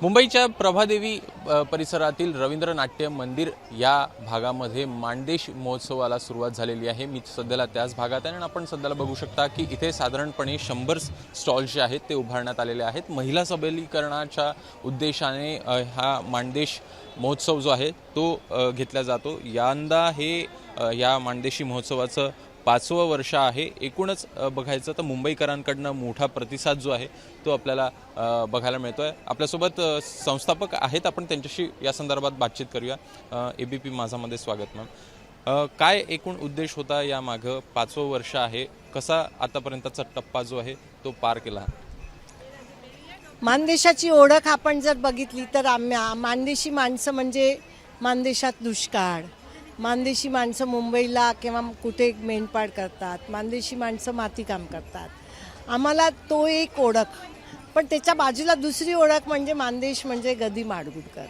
मुंबईच्या प्रभादेवी परिसरातील रवींद्र नाट्य मंदिर या भागामध्ये माणदेश महोत्सवाला सुरुवात झालेली आहे। मी सध्याला त्याच भागात आहे आणि आपण सध्याला बघू शकता की इथे साधारणपणे 100 स्टॉल्स जे आहेत ते उभारण्यात आलेले आहेत। महिला सबलीकरणाच्या उद्देशाने हा माणदेश महोत्सव जो आहे तो घेतला जातो। यंदा हे या माणदेशी महोत्सवाचं 5वं वर्ष आहे। एकूणच बघायचं तर मुंबईकरांकडनं मोठा प्रतिसाद जो आहे तो आपल्याला बघायला मिळतोय। आपल्यासोबत संस्थापक आहेत, आपण त्यांच्याशी या संदर्भात बातचीत करूया। एबीपी माझामध्ये स्वागत मॅम। काय एकूण उद्देश होता या मागे? 5वं वर्ष आहे, कसा आतापर्यंतचा टप्पा जो आहे तो पार केला? मानदेशाची ओळख आपण जर बघितली तर मानदेशी माणसं म्हणजे मानदेशात दुष्काळ, मानदेशी माणसं मुंबईला किंवा कुठे मेंढपाळ करतात, मानदेशी माणसं मातीकाम करतात। आम्हाला तो एक ओळख, पण त्याच्या बाजूला दुसरी ओळख म्हणजे मानदेश म्हणजे गदी माडगुळकर।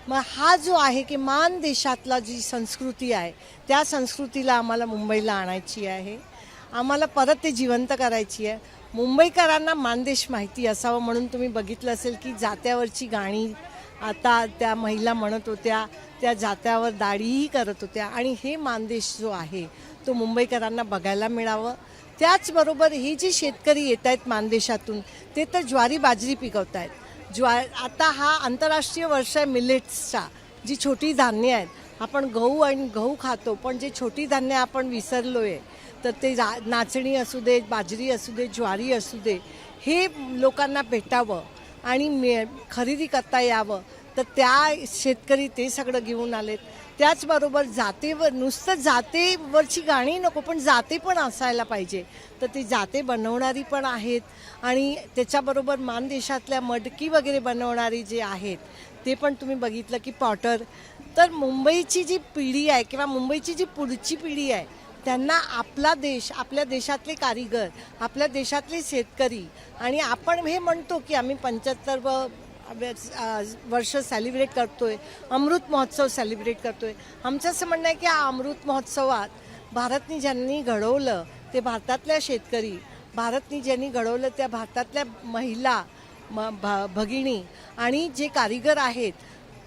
मग हा जो आहे की मानदेशातला जी संस्कृती आहे त्या संस्कृतीला आम्हाला मुंबईला आणायची आहे, आम्हाला परत ते जिवंत करायची आहे। मुंबईकरांना मानदेश माहिती असावं म्हणून तुम्ही बघितलं असेल की जात्यावरची गाणी आता त्या महिला म्हणत होत्या, त्या जात्यावर दाढीही करत होत्या आणि हे मानदेश जो आहे तो मुंबईकरांना बघायला मिळावं। त्याचबरोबर हे जे शेतकरी येत आहेत मानदेशातून ते तर ज्वारी बाजरी पिकवत आहेत। आता हा आंतरराष्ट्रीय वर्ष आहे मिलेट्सचा, जी छोटी धान्य आहेत। आपण गहू खातो, पण जे छोटी धान्य आपण विसरलो आहे, तर ते नाचणी असू दे, बाजरी असू दे, ज्वारी असू दे, हे लोकांना भेटावं आणि खरेदी करता यावं, तर त्या शेतकरी ते सगळं घेऊन आलेत। त्याचबरोबर जातेवर नुसतं जातेवरची गाणी नको, पण जाते पण असायला पाहिजे, तर ती जाते बनवणारी पण आहेत। आणि त्याच्याबरोबर मानदेशातल्या मडकी वगैरे बनवणारी जे आहेत ते पण तुम्ही बघितलं की पॉटर। तर मुंबईची जी पिढी आहे किंवा मुंबईची जी पुढची पिढी आहे त्यांना आपला देश, आपल्या देशातले कारीगर, आपल्या देशातले शेतकरी, आणि आपण हे म्हणतो की आम्ही 75 वर्ष सेलिब्रेट करतोय, अमृत महोत्सव सेलिब्रेट करतोय। आमचं असं म्हणणं आहे की हा अमृत महोत्सवात भारतनी ज्यांनी घडवलं ते भारतातल्या शेतकरी, भारतनी ज्यांनी घडवलं त्या भारतातल्या महिला भगिनी आणि जे कारीगर आहेत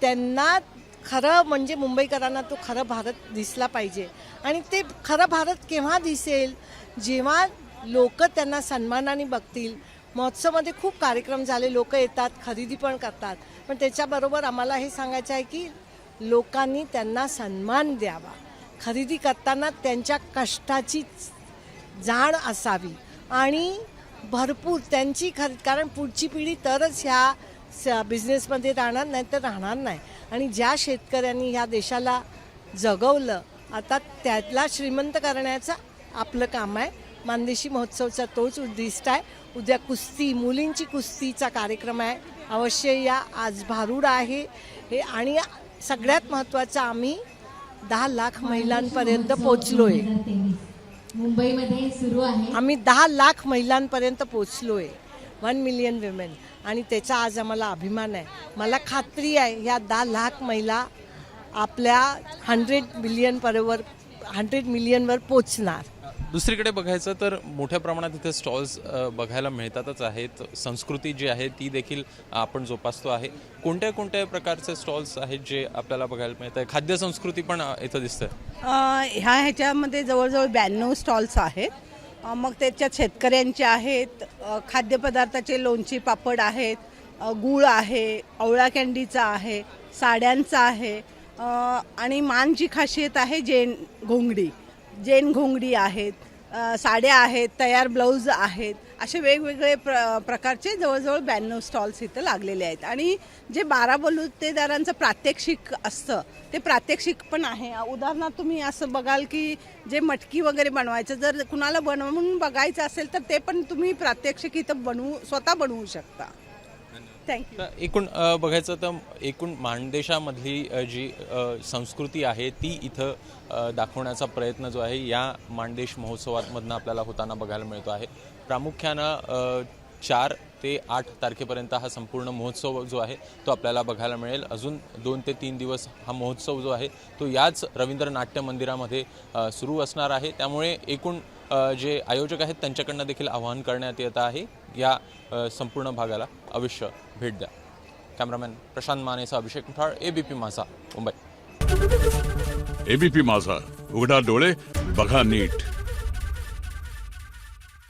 त्यांना खरं म्हणजे मुंबईकरांना तो खरं भारत दिसला पाहिजे। आणि ते खरं भारत केव्हा दिसेल? जेव्हा लोक त्यांना सन्मानाने बघतील। महोत्सवामध्ये खूप कार्यक्रम झाले, लोक येतात, खरेदी पण करतात, पण त्याच्याबरोबर आम्हाला हे सांगायचं आहे की लोकांनी त्यांना सन्मान द्यावा। खरेदी करताना त्यांच्या कष्टाची जाण असावी आणि भरपूर त्यांची कारण पुढची पिढी तरच ह्या बिझनेसमध्ये राहणार, नाही तर राहणार नाही। आणि ज्या शेतकऱ्यांनी ह्या देशाला जगवलं, आता त्याला श्रीमंत करण्याचं आपलं काम आहे। मानदेशी महोत्सवचा तोच उद्दिष्ट आहे। उद्या कुस्ती, मुलींची कुस्तीचा कार्यक्रम आहे, अवश्य या। आज भारूड आहे हे, आणि सगळ्यात महत्त्वाचं आम्ही 10 लाख महिलांपर्यंत पोचलोय। मुंबईमध्ये सुरू आहे, आम्ही 10 लाख महिलांपर्यंत पोचलोय, 1 मिलियन विमेन, आणि त्याचा आज आम्हाला अभिमान आहे। मला खात्री आहे ह्या 10 लाख महिला आपल्या 100 मिलियनवर पोचणार। दुसरीकडे बघायचं तर मोठ्या प्रमाणात इथे स्टॉल्स बघायला मिळतातच आहेत। संस्कृती जी आहे ती देखील आपण जोपासतो आहे। कोणत्या कोणत्या प्रकारचे स्टॉल्स आहेत जे आपल्याला बघायला मिळत आहे? खाद्य संस्कृती पण इथं दिसते। ह्याच्यामध्ये जवळजवळ 92 स्टॉल्स आहेत। मग त्याच्यात शेतकऱ्यांचे आहेत, खाद्यपदार्थाचे लोणची पापड आहेत, गूळ आहे, आवळा कँडीचा आहे, साड्यांचा आहे, आणि मानची खासियत आहे जैन घोंगडी आहेत, साड्या आहेत, तयार ब्लाऊज आहेत, असे वेगवेगळे प्रकारचे जवळजवळ 92 स्टॉल्स इथं लागलेले आहेत. आणि जे 12 बलुतेदारांचं प्रात्यक्षिक असतं ते प्रात्यक्षिक पण आहे. उदाहरणार्थ तुम्ही असं बघाल की जे मटकी वगैरे बनवायचं जर कुणाला बनवून बघायचं असेल तर ते पण तुम्ही प्रात्यक्षिक इथं स्वतः बनवू शकता. थँक्यू. तर एकूण बघायचं तर एकूण माणदेशामधली जी संस्कृती आहे ती इथं दाखवण्याचा प्रयत्न जो आहे या माणदेश महोत्सवामधनं आपल्याला होताना बघायला मिळतो आहे. प्रामुख्यानं 4 ते 8 तारखेपर्यंत हा संपूर्ण महोत्सव जो आहे तो आपल्याला बघायला मिळेल. अजून 2 ते 3 दिवस हा महोत्सव जो आहे तो याच रवींद्र नाट्य मंदिरामध्ये सुरू असणार आहे. त्यामुळे एकूण जे आयोजक आहेत त्यांच्याकडनं देखील आवाहन करण्यात येत आहे या संपूर्ण भागाला अवश्य भेट द्या. कॅमेरामॅन प्रशांत मानेचा अभिषेक मुठाळ, ABP माझा, मुंबई. ABP माझा, उघडा डोळे बघा नीट.